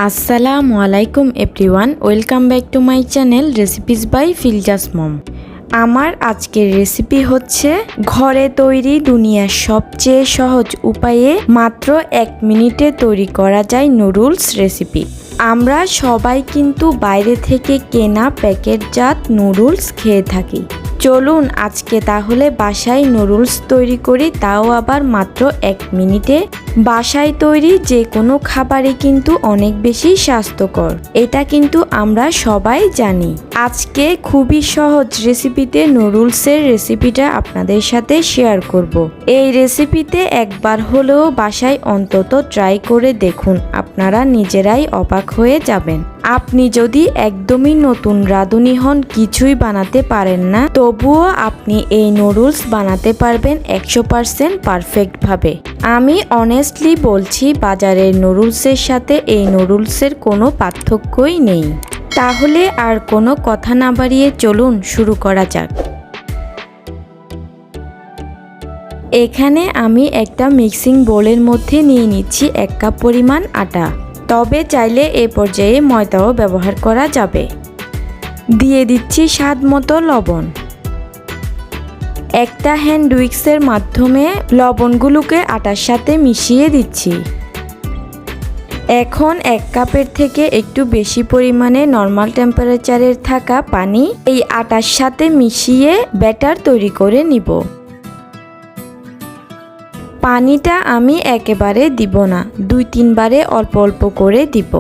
আসসালামু আলাইকুম everyone, welcome back to my channel recipes by Filza's mom. আমার আজকের রেসিপি হচ্ছে ঘরে তৈরি দুনিয়ার সবচেয়ে সহজ উপায়ে মাত্র 1 মিনিটে তৈরি করা যায় নুডলস রেসিপি। আমরা সবাই কিন্তু বাইরে থেকে কেনা প্যাকেটজাত নুডলস খেয়ে থাকি। চলুন আজকে তাহলে বাসায় নুডলস তৈরি করি, তাও আবার মাত্র 1 মিনিটে। বাসায় তৈরি যে কোনো খাবারই কিন্তু অনেক বেশি স্বাস্থ্যকর, এটা কিন্তু আমরা সবাই জানি। আজকে খুবই সহজ রেসিপিতে নুডলসের রেসিপিটা আপনাদের সাথে শেয়ার করব। এই রেসিপিতে একবার হলেও বাসায় অন্তত ট্রাই করে দেখুন, আপনারা নিজেরাই অবাক হয়ে যাবেন। আপনি যদি একদমই নতুন রাঁধুনি হন, কিছুই বানাতে পারেন না, তবুও আপনি এই নুডলস বানাতে পারবেন 100% পারফেক্টভাবে। আমি অনেস্টলি বলছি, বাজারের নুডলসের সাথে এই নুডলসের কোনো পার্থক্যই নেই। তাহলে আর কোনো কথা না বাড়িয়ে চলুন শুরু করা যাক। এখানে আমি একটা মিক্সিং বোলের মধ্যে নিয়ে নিচ্ছি 1 কাপ পরিমাণ আটা, তবে চাইলে এ পর্যায়ে ময়দাও ব্যবহার করা যাবে। দিয়ে দিচ্ছি স্বাদ মতো লবণ। একটা হ্যান্ড উইক্সের মাধ্যমে লবণগুলোকে আটার সাথে মিশিয়ে দিচ্ছি। এখন 1 কাপের থেকে একটু বেশি পরিমাণে নর্মাল টেম্পারেচারের থাকা পানি এই আটার সাথে মিশিয়ে ব্যাটার তৈরি করে নিব। পানিটা আমি একেবারে দিব না, 2-3 বারে অল্প অল্প করে দিব।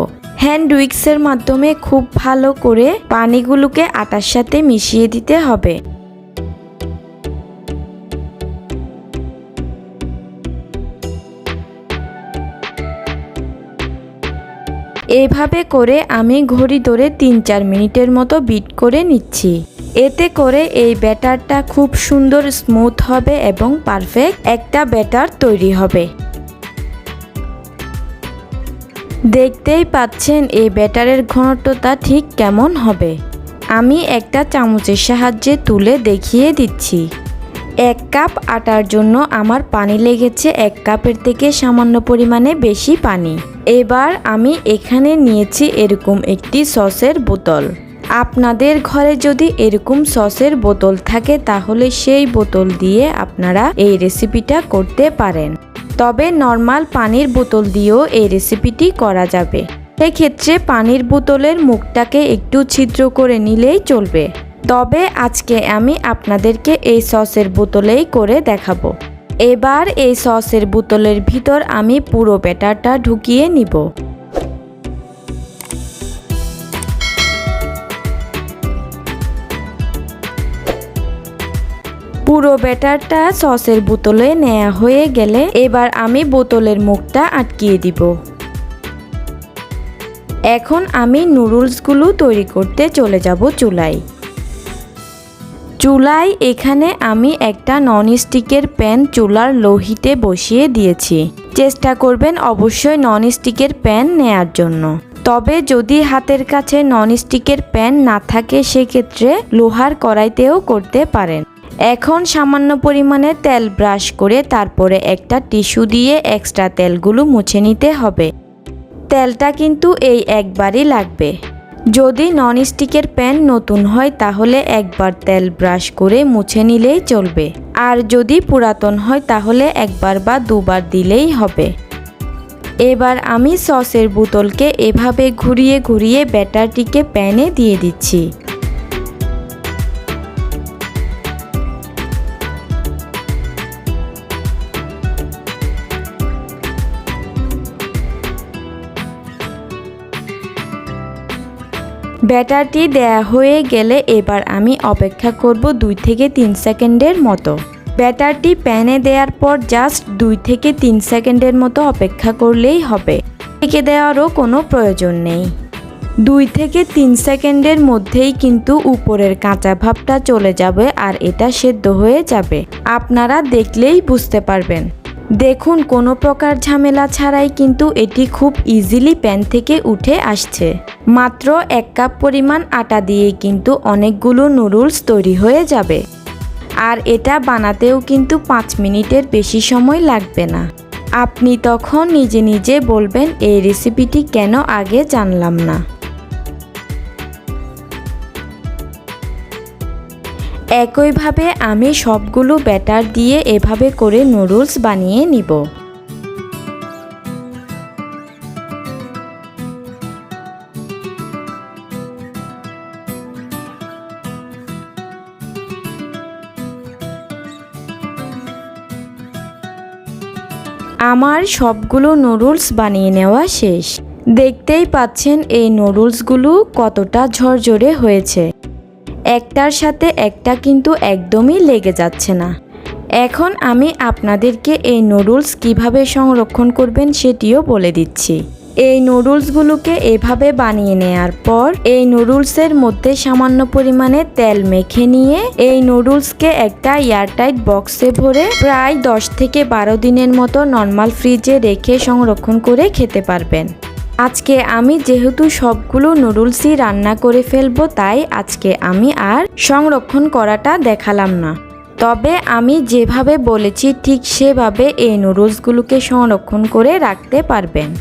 হ্যান্ড উইক্সের মাধ্যমে খুব ভালো করে পানিগুলোকে আটার সাথে মিশিয়ে দিতে হবে। এভাবে করে আমি ঘড়ি ধরে 3-4 মিনিটের মতো বিট করে নিচ্ছি। এতে করে এই ব্যাটারটা খুব সুন্দর স্মুথ হবে এবং পারফেক্ট একটা ব্যাটার তৈরি হবে। দেখতেই পাচ্ছেন এই ব্যাটারের ঘনত্বটা ঠিক কেমন হবে। আমি একটা চামচের সাহায্যে তুলে দেখিয়ে দিচ্ছি। 1 কাপ আটার জন্য আমার পানি লেগেছে 1 কাপের থেকে সামান্য পরিমাণে বেশি পানি। এবার আমি এখানে নিয়েছি এরকম একটি সসের বোতল। আপনাদের ঘরে যদি এরকম সসের বোতল থাকে তাহলে সেই বোতল দিয়ে আপনারা এই রেসিপিটা করতে পারেন, তবে নর্মাল পানির বোতল দিয়েও এই রেসিপিটি করা যাবে। সেক্ষেত্রে পানির বোতলের মুখটাকে একটু ছিদ্র করে নিলেই চলবে, তবে আজকে আমি আপনাদেরকে এই সসের বোতলেই করে দেখাবো। এবার এই সসের বোতলের ভিতর আমি পুরো ব্যাটারটা ঢুকিয়ে নিব। পুরো ব্যাটারটা সসের বোতলে নেওয়া হয়ে গেলে এবার আমি বোতলের মুখটা আটকিয়ে দিব। এখন আমি নুডলসগুলো তৈরি করতে চলে যাব চুলায়। চুলায় এখানে আমি একটা ননস্টিকের প্যান চুলার লো হিটে বসিয়ে দিয়েছি। চেষ্টা করবেন অবশ্যই ননস্টিকের প্যান নেয়ার জন্য, তবে যদি হাতের কাছে ননস্টিকের প্যান না থাকে সেক্ষেত্রে লোহার কড়াইতেও করতে পারেন। এখন সামান্য পরিমাণে তেল ব্রাশ করে তারপরে একটা টিস্যু দিয়ে এক্সট্রা তেলগুলো মুছে নিতে হবে। তেলটা কিন্তু এই একবারই লাগবে। যদি ননস্টিকের প্যান নতুন হয় তাহলে একবার তেল ব্রাশ করে মুছে নিলেই চলবে, আর যদি পুরাতন হয় তাহলে একবার বা 2 বার দিলেই হবে। এবার আমি সসের বোতলকে এভাবে ঘুরিয়ে ঘুরিয়ে ব্যাটারটিকে প্যানে দিয়ে দিচ্ছি। ব্যাটারটি দেয়া হয়ে গেলে এবার আমি অপেক্ষা করব 2 থেকে 3 সেকেন্ডের মতো। ব্যাটারটি প্যানে দেওয়ার পর জাস্ট 2 থেকে 3 সেকেন্ডের মতো অপেক্ষা করলেই হবে, ঢেকে দেওয়ারও কোনো প্রয়োজন নেই। 2 থেকে 3 সেকেন্ডের মধ্যেই কিন্তু উপরের কাঁচা ভাবটা চলে যাবে আর এটা সেদ্ধ হয়ে যাবে। আপনারা দেখলেই বুঝতে পারবেন। দেখুন, কোনো প্রকার ঝামেলা ছাড়াই কিন্তু এটি খুব ইজিলি প্যান থেকে উঠে আসছে। মাত্র 1 কাপ পরিমাণ আটা দিয়ে কিন্তু অনেকগুলো নুডলস তৈরি হয়ে যাবে, আর এটা বানাতেও কিন্তু 5 মিনিটের বেশি সময় লাগবে না। আপনি তখন নিজে নিজে বলবেন এই রেসিপিটি কেন আগে জানলাম না। একইভাবে আমি সবগুলো ব্যাটার দিয়ে এভাবে করে নুডলস বানিয়ে নিব। আমার সবগুলো নুডলস বানিয়ে নেওয়া শেষ। দেখতেই পাচ্ছেন এই নুডলসগুলো কতটা ঝরঝরে হয়েছে। একটার সাথে একটা কিন্তু একদমই লেগে যাচ্ছে না। এখন আমি আপনাদেরকে এই নুডলস কিভাবে সংরক্ষণ করবেন সেটিও বলে দিচ্ছি। এই নুডলসগুলোকে এভাবে বানিয়ে নেওয়ার পর এই নুডলসের মধ্যে সামান্য পরিমাণে তেল মেখে নিয়ে এই নুডলসকে একটা এয়ারটাইট বক্সে ভরে প্রায় 10 থেকে 12 দিনের মতো নর্মাল ফ্রিজে রেখে সংরক্ষণ করে খেতে পারবেন। আজকে আমি যেহেতু সবগুলো নুডলসই রান্না করে ফেলবো, তাই আজকে আমি আর সংরক্ষণ করাটা দেখালাম না। তবে আমি যেভাবে বলেছি ঠিক সেভাবে এই নুডলসগুলোকে সংরক্ষণ করে রাখতে পারবেন।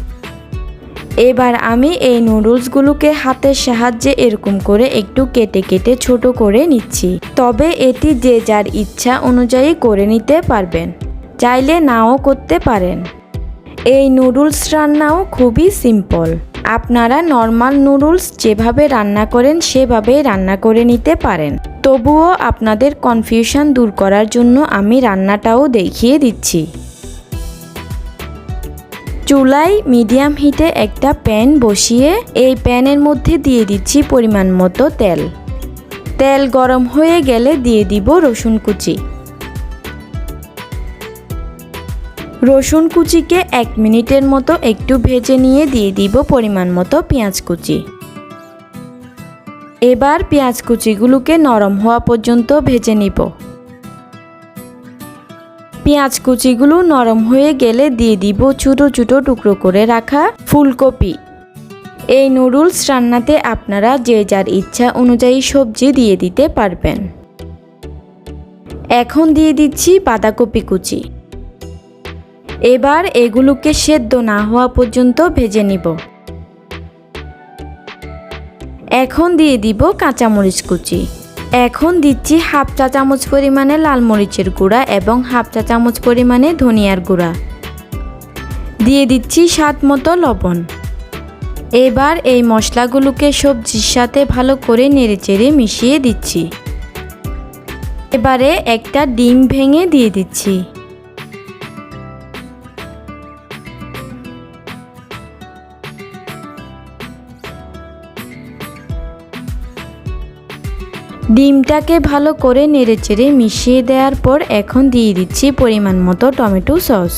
এবার আমি এই নুডলসগুলোকে হাতের সাহায্যে এরকম করে একটু কেটে কেটে ছোট করে নিচ্ছি। তবে এটি যে যার ইচ্ছা অনুযায়ী করে নিতে পারবেন, চাইলে নাও করতে পারেন। এই নুডলস রান্নাও খুবই সিম্পল। আপনারা নর্মাল নুডলস যেভাবে রান্না করেন সেভাবেই রান্না করে নিতে পারেন। তবুও আপনাদের কনফিউশন দূর করার জন্য আমি রান্নাটাও দেখিয়ে দিচ্ছি। চুলায় মিডিয়াম হিটে একটা প্যান বসিয়ে এই প্যানের মধ্যে দিয়ে দিচ্ছি পরিমাণ মতো তেল। তেল গরম হয়ে গেলে দিয়ে দিব রসুন কুচি। রসুন কুচিকে 1 মিনিটের মতো একটু ভেজে নিয়ে দিয়ে দিব পরিমাণ মতো পেঁয়াজ কুচি। এবার পেঁয়াজ কুচিগুলোকে নরম হওয়া পর্যন্ত ভেজে নিব। পেঁয়াজ কুচিগুলো নরম হয়ে গেলে দিয়ে দিব ছোট ছোট টুকরো করে রাখা ফুলকপি। এই নুডলস রান্নাতে আপনারা যে যার ইচ্ছা অনুযায়ী সবজি দিয়ে দিতে পারবেন। এখন দিয়ে দিচ্ছি বাঁধাকপি কুচি। এবার এগুলোকে সেদ্ধ না হওয়া পর্যন্ত ভেজে নিব। এখন দিয়ে দিব কাঁচামরিচ কুচি। এখন দিচ্ছি হাফ চা চামচ পরিমাণে লাল মরিচের গুঁড়া এবং হাফ চা চামচ পরিমাণে ধনিয়ার গুঁড়া। দিয়ে দিচ্ছি স্বাদ মতো লবণ। এবার এই মশলাগুলোকে সবজির সাথে ভালো করে নেড়েচেড়ে মিশিয়ে দিচ্ছি। এবারে একটা ডিম ভেঙে দিয়ে দিচ্ছি। ডিমটাকে ভালো করে নেড়েচেড়ে মিশিয়ে দেওয়ার পর এখন দিয়ে দিচ্ছি পরিমাণ মতো টমেটো সস।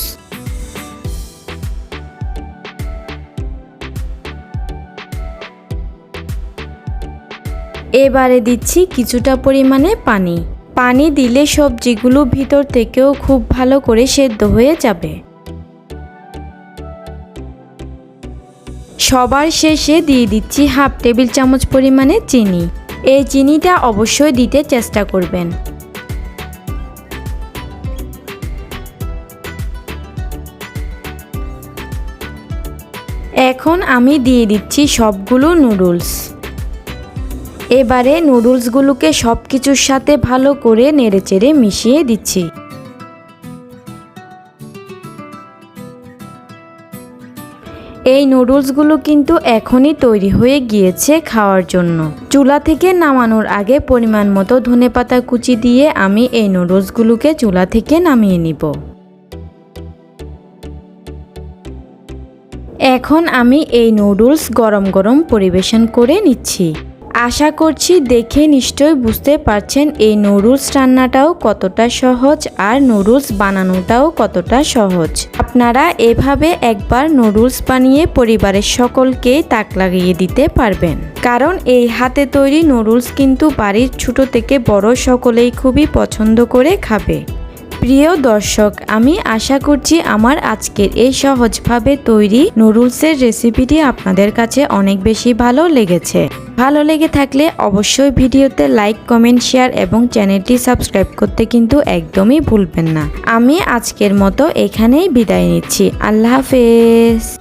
এবারে দিচ্ছি কিছুটা পরিমাণে পানি। পানি দিলে সবজিগুলো ভিতর থেকেও খুব ভালো করে সেদ্ধ হয়ে যাবে। সবার শেষে দিয়ে দিচ্ছি হাফ টেবিল চামচ পরিমাণে চিনি। এই চিনিটা অবশ্যই দিতে চেষ্টা করবেন। এখন আমি দিয়ে দিচ্ছি সবগুলো নুডলস। এবারে নুডলসগুলোকে সব কিছুর সাথে ভালো করে নেড়েচেড়ে মিশিয়ে দিচ্ছি। এই নুডলসগুলো কিন্তু এখনই তৈরি হয়ে গিয়েছে খাওয়ার জন্য। চুলা থেকে নামানোর আগে পরিমাণ মতো ধনেপাতা কুচি দিয়ে আমি এই নুডলসগুলোকে চুলা থেকে নামিয়ে নিব। এখন আমি এই নুডলস গরম গরম পরিবেশন করে নিচ্ছি। আশা করছি দেখে নিশ্চয়ই বুঝতে পারছেন এই নুডলস রান্নাটাও কতটা সহজ আর নুডলস বানানোটাও কতটা সহজ। আপনারা এভাবে একবার নুডলস বানিয়ে পরিবারের সকলকে তাক লাগিয়ে দিতে পারবেন। কারণ এই হাতে তৈরি নুডলস কিন্তু বাড়ির ছোট থেকে বড় সকলেই খুবই পছন্দ করে খাবে। প্রিয় দর্শক, আমি আশা করছি আমার আজকের এই সহজভাবে তৈরি নুডলসের রেসিপিটি আপনাদের কাছে অনেক বেশি ভালো লেগেছে। ভালো লেগে থাকলে অবশ্যই ভিডিওতে লাইক, কমেন্ট, শেয়ার এবং চ্যানেলটি সাবস্ক্রাইব করতে কিন্তু একদমই ভুলবেন না। আমি আজকের মতো এখানেই বিদায় নিচ্ছি। আল্লাহ হাফেজ।